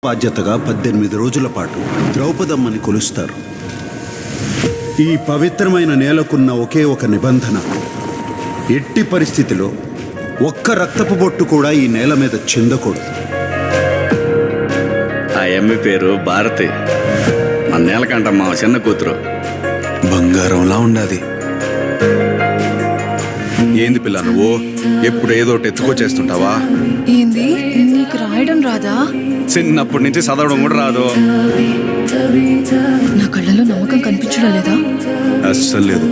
బాధ్యతగా 18 రోజుల పాటు ద్రౌపదమ్మని కొలుస్తారు. ఈ పవిత్రమైన నేలకున్న ఒకే ఒక నిబంధన, ఎట్టి పరిస్థితిలో ఒక్క రక్తపు బొట్టు కూడా ఈ నేల మీద చిందకూడదు. ఆ అమ్మాయి పేరు భారతి. మన నేలకంట మా చిన్న కూతురు. బంగారంలా ఉండాది. ఏంది పిల్ల నువ్వు ఎప్పుడు ఏదో ఒకటి ఎత్తుకొచ్చేస్తుంటావా? ఏంది, నీకు రాయడం రాదా? చిన్నప్పటి నుంచి చదవడం కూడా రాదు. నా కళ్ళలో నమ్మకం కనిపించడం లేదా? అస్సలు లేదు.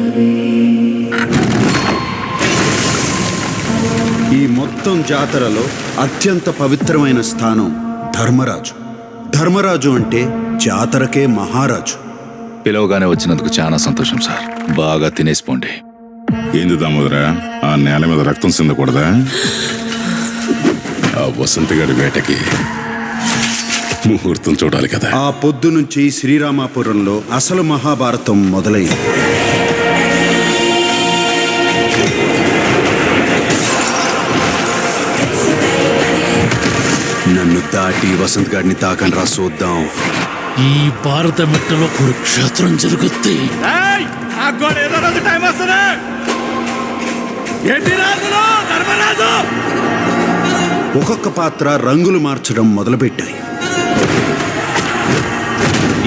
ఈ మొత్తం జాతరలో అత్యంత పవిత్రమైన స్థానం ధర్మరాజు. ధర్మరాజు అంటే జాతరకే మహారాజు. పిలవగానే వచ్చినందుకు చాలా సంతోషం సార్. బాగా తినేసిపోండి. ఏంది దామోదరా, ఆ నేల మీద రక్తం చిందకూడదా? ఆ వసంతి గారి వేటకి ముహూర్తం చూడాలి కదా. ఆ పొద్దు నుంచి శ్రీరామాపురంలో అసలు మహాభారతం మొదలైంది. నన్ను దాటి వసంత్ గారిని తాకని రా చూద్దాం. ఈ భారత మెట్టలో కురుక్షేత్రం జరుగుద్ది. ఒక్కొక్క పాత్ర రంగులు మార్చడం మొదలుపెట్టాయి.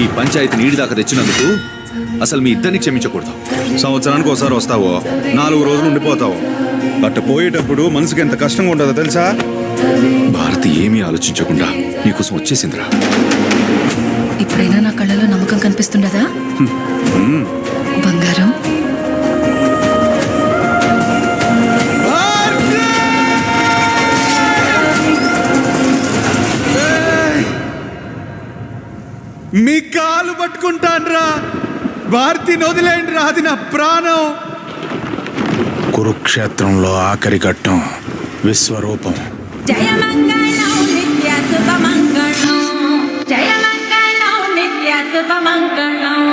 ఈ పంచాయతీ నీడి దాకా తెచ్చినందుకు అసలు మీ ఇద్దరిని క్షమించకూడదు. సంవత్సరానికి ఒకసారి వస్తావో, 4 రోజులు ఉండిపోతావు. అట్ట పోయేటప్పుడు మనసుకి ఎంత కష్టంగా ఉంటుందో తెలుసా? భారతి ఏమీ ఆలోచించకుండా నీకోసం వచ్చేసిందిరా. ఇప్పుడైనా నా కళ్ళలో నమ్మకం కనిపిస్తుండదా బంగారం? మీ కాలు పట్టుకుంటాన్రా. భారతి వదిలేండి రా, అది నా ప్రాణం. కురుక్షేత్రంలో ఆఖరి ఘట్టం విశ్వరూపం. జయ మంగళం నిత్య శుభ మంగళం, జయ మంగళం నిత్య శుభ మంగళం.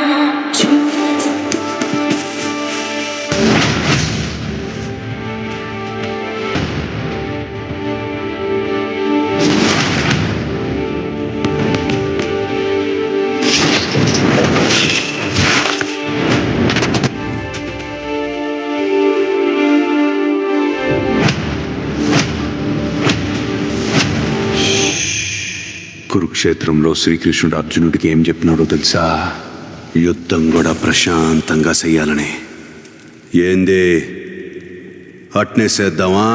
కురుక్షేత్రంలో శ్రీకృష్ణుడు అర్జునుడికి ఏం చెప్పినాడో తెలుసా? యుద్ధం కూడా ప్రశాంతంగా చెయ్యాలని. ఏంది, అట్నే చేద్దామా?